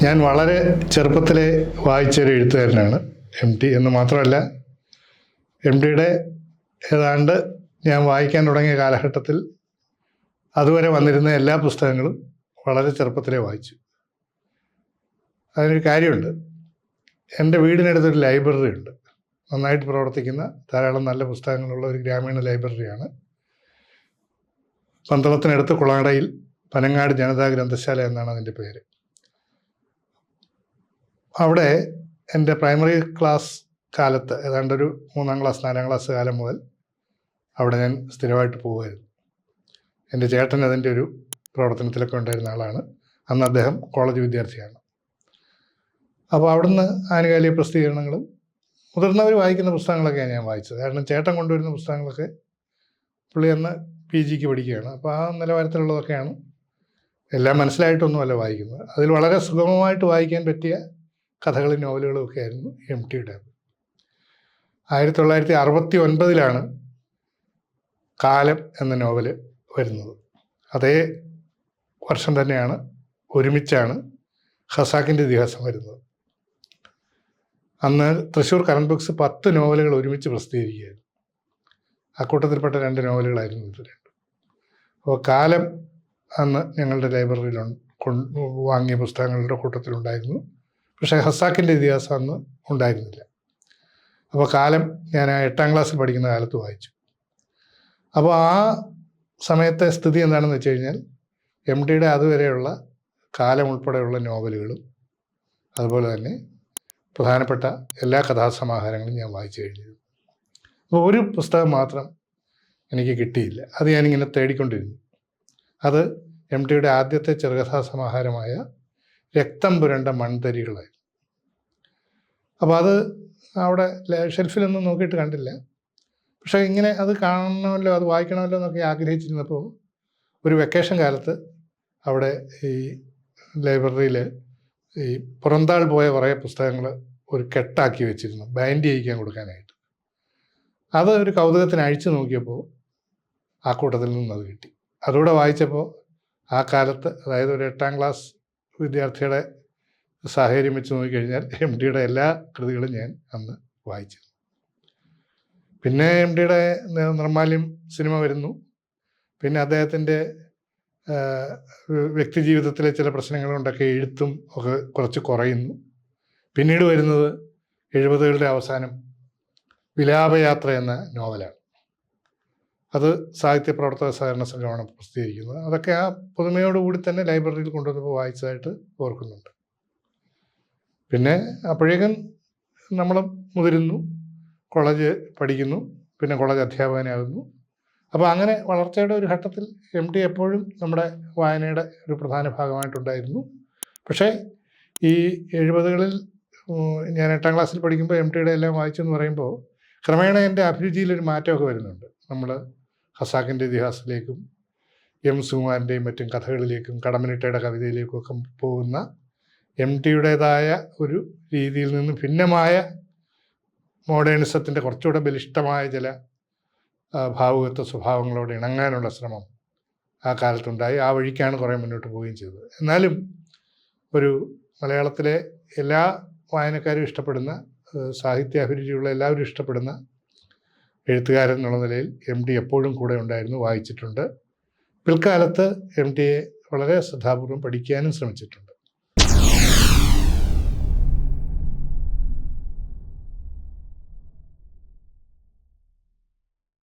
ഞാൻ വളരെ ചെറുപ്പത്തിലെ വായിച്ചൊരു എഴുത്തുകാരനാണ് എം ടി എന്ന് മാത്രമല്ല, എം ടിയുടെ ഏതാണ്ട് ഞാൻ വായിക്കാൻ തുടങ്ങിയ കാലഘട്ടത്തിൽ അതുവരെ വന്നിരുന്ന എല്ലാ പുസ്തകങ്ങളും വളരെ ചെറുപ്പത്തിലേ വായിച്ചു. അതിനൊരു കാര്യമുണ്ട്. എൻ്റെ വീടിനടുത്തൊരു ലൈബ്രറി ഉണ്ട്. നന്നായിട്ട് പ്രവർത്തിക്കുന്ന ധാരാളം നല്ല പുസ്തകങ്ങളുള്ള ഒരു ഗ്രാമീണ ലൈബ്രറിയാണ്. പന്തളത്തിനടുത്ത് കുളാടയിൽ പനങ്ങാട് ജനതാ ഗ്രന്ഥശാല എന്നാണ് അതിൻ്റെ പേര്. അവിടെ എൻ്റെ പ്രൈമറി ക്ലാസ് കാലത്ത് ഏതാണ്ടൊരു 3ാം ക്ലാസ് 4ാം ക്ലാസ് കാലം മുതൽ അവിടെ ഞാൻ സ്ഥിരമായിട്ട് പോകുമായിരുന്നു. എൻ്റെ ചേട്ടൻ അതിൻ്റെ ഒരു പ്രവർത്തനത്തിലൊക്കെ ഉണ്ടായിരുന്ന ആളാണ്. അന്ന് അദ്ദേഹം കോളേജ് വിദ്യാർത്ഥിയാണ്. അപ്പോൾ അവിടുന്ന് ആനുകാലിക പ്രസിദ്ധീകരണങ്ങളും മുതിർന്നവർ വായിക്കുന്ന പുസ്തകങ്ങളൊക്കെയാണ് ഞാൻ വായിച്ചത്. കാരണം ചേട്ടൻ കൊണ്ടുവരുന്ന പുസ്തകങ്ങളൊക്കെ പുള്ളി അന്ന് PGക്ക് പഠിക്കുകയാണ്. അപ്പോൾ ആ നിലവാരത്തിലുള്ളതൊക്കെയാണ്. എല്ലാം മനസ്സിലായിട്ടൊന്നുമല്ല വായിക്കുന്നത്. അതിൽ വളരെ സുഗമമായിട്ട് വായിക്കാൻ പറ്റിയ കഥകളും നോവലുകളും ഒക്കെ ആയിരുന്നു എം ടിയുടെ. 1969 കാലം എന്ന നോവൽ വരുന്നത്. അതേ വർഷം തന്നെയാണ് ഒരുമിച്ചാണ് ഖസാക്കിൻ്റെ ഇതിഹാസം വരുന്നത്. അന്ന് തൃശ്ശൂർ കറന്റ് ബുക്സ് 10 നോവലുകൾ ഒരുമിച്ച് പ്രസിദ്ധീകരിക്കുകയായിരുന്നു. അക്കൂട്ടത്തിൽപ്പെട്ട 2 നോവലുകളായിരുന്നു ഇത് രണ്ടും. അപ്പോൾ കാലം അന്ന് ഞങ്ങളുടെ ലൈബ്രറിയിൽ വാങ്ങിയ പുസ്തകങ്ങളുടെ കൂട്ടത്തിലുണ്ടായിരുന്നു. പക്ഷേ ഖസാക്കിൻ്റെ ഇതിഹാസം അന്ന് ഉണ്ടായിരുന്നില്ല. അപ്പോൾ കാലം ഞാൻ 8ാം ക്ലാസ്സിൽ പഠിക്കുന്ന കാലത്ത് വായിച്ചു. അപ്പോൾ ആ സമയത്തെ സ്ഥിതി എന്താണെന്ന് വെച്ച് കഴിഞ്ഞാൽ, എം ടിയുടെ അതുവരെയുള്ള കാലം ഉൾപ്പെടെയുള്ള നോവലുകളും അതുപോലെ തന്നെ പ്രധാനപ്പെട്ട എല്ലാ കഥാസമാഹാരങ്ങളും ഞാൻ വായിച്ചു കഴിഞ്ഞിരുന്നു. അപ്പോൾ ഒരു പുസ്തകം മാത്രം എനിക്ക് കിട്ടിയില്ല. അത് ഞാനിങ്ങനെ തേടിക്കൊണ്ടിരുന്നു. അത് എം ടിയുടെ ആദ്യത്തെ ചെറുകഥാസമാഹാരമായ രക്തം പുരണ്ട മൺതരികളായിരുന്നു. അപ്പോൾ അത് അവിടെ ഷെൽഫിലൊന്നും നോക്കിയിട്ട് കണ്ടില്ല. പക്ഷേ ഇങ്ങനെ അത് കാണണമല്ലോ, അത് വായിക്കണമല്ലോ എന്നൊക്കെ ആഗ്രഹിച്ചിരുന്നപ്പോൾ ഒരു വെക്കേഷൻ കാലത്ത് അവിടെ ഈ ലൈബ്രറിയിൽ ഈ പുറന്താൾ പോയ കുറേ പുസ്തകങ്ങൾ ഒരു കെട്ടാക്കി വെച്ചിരുന്നു, ബൈൻഡ് ചെയ്യിക്കാൻ കൊടുക്കാനായിട്ട്. അത് ഒരു കൗതുകത്തിന് അഴിച്ചു നോക്കിയപ്പോൾ ആ കൂട്ടത്തിൽ നിന്ന് അത് കിട്ടി. അതുകൂടെ വായിച്ചപ്പോൾ ആ കാലത്ത്, അതായത് ഒരു 8ാം ക്ലാസ് വിദ്യാർത്ഥിയുടെ സാഹചര്യം വെച്ച് നോക്കിക്കഴിഞ്ഞാൽ എം ടിയുടെ എല്ലാ കൃതികളും ഞാൻ അന്ന് വായിച്ചു. പിന്നെ എം ടിയുടെ നിർമ്മാല്യം സിനിമ വരുന്നു. പിന്നെ അദ്ദേഹത്തിൻ്റെ വ്യക്തി ജീവിതത്തിലെ ചില പ്രശ്നങ്ങൾ കൊണ്ടൊക്കെ എഴുത്തും ഒക്കെ കുറച്ച് കുറയുന്നു. പിന്നീട് വരുന്നത് 70കളുടെ അവസാനം വിലാപയാത്ര എന്ന നോവലാണ്. അത് സാഹിത്യ പ്രവർത്തക സഹകരണ സംഘമാണ് പ്രസിദ്ധീകരിക്കുന്നത്. അതൊക്കെ ആ പുതുമയോടുകൂടി തന്നെ ലൈബ്രറിയിൽ കൊണ്ടുവന്നപ്പോൾ വായിച്ചതായിട്ട് ഓർക്കുന്നുണ്ട്. പിന്നെ അപ്പോഴേക്കും നമ്മൾ മുതിരുന്നു, കോളേജ് പഠിക്കുന്നു, പിന്നെ കോളേജ് അധ്യാപകനാകുന്നു. അപ്പോൾ അങ്ങനെ വളർച്ചയുടെ ഒരു ഘട്ടത്തിൽ എം ടി എപ്പോഴും നമ്മുടെ വായനയുടെ ഒരു പ്രധാന ഭാഗമായിട്ടുണ്ടായിരുന്നു. പക്ഷേ ഈ 70കളിൽ ഞാൻ 8ാം ക്ലാസ്സിൽ പഠിക്കുമ്പോൾ എം ടിയുടെ എല്ലാം വായിച്ചെന്ന് പറയുമ്പോൾ ക്രമേണ എൻ്റെ അഭിരുചിയിലൊരു മാറ്റമൊക്കെ വരുന്നുണ്ട്. നമ്മൾ ഖസാക്കിൻ്റെ ഇതിഹാസത്തിലേക്കും എം സുകുമാരൻ്റെയും മറ്റും കഥകളിലേക്കും കടമ്മനിട്ടയുടെ കവിതയിലേക്കും ഒക്കെ പോകുന്ന എം ടിയുടേതായ ഒരു രീതിയിൽ നിന്ന് ഭിന്നമായ മോഡേണിസത്തിൻ്റെ കുറച്ചുകൂടെ ബലിഷ്ഠമായ ചില ഭാവുകത്വ സ്വഭാവങ്ങളോട് ഇണങ്ങാനുള്ള ശ്രമം ആ കാലത്തുണ്ടായി. ആ വഴിക്കാണ് കുറേ മുന്നോട്ട് പോവുകയും ചെയ്തത്. എന്നാലും ഒരു മലയാളത്തിലെ എല്ലാ വായനക്കാരും ഇഷ്ടപ്പെടുന്ന, സാഹിത്യ അഭിരുചിയുള്ള എല്ലാവരും ഇഷ്ടപ്പെടുന്ന എഴുത്തുകാരൻ എന്നുള്ള നിലയിൽ എം ടി എപ്പോഴും കൂടെ ഉണ്ടായിരുന്നു, വായിച്ചിട്ടുണ്ട്. പിൽക്കാലത്ത് എം ടിയെ വളരെ ശ്രദ്ധാപൂർവം പഠിക്കാനും ശ്രമിച്ചിട്ടുണ്ട്.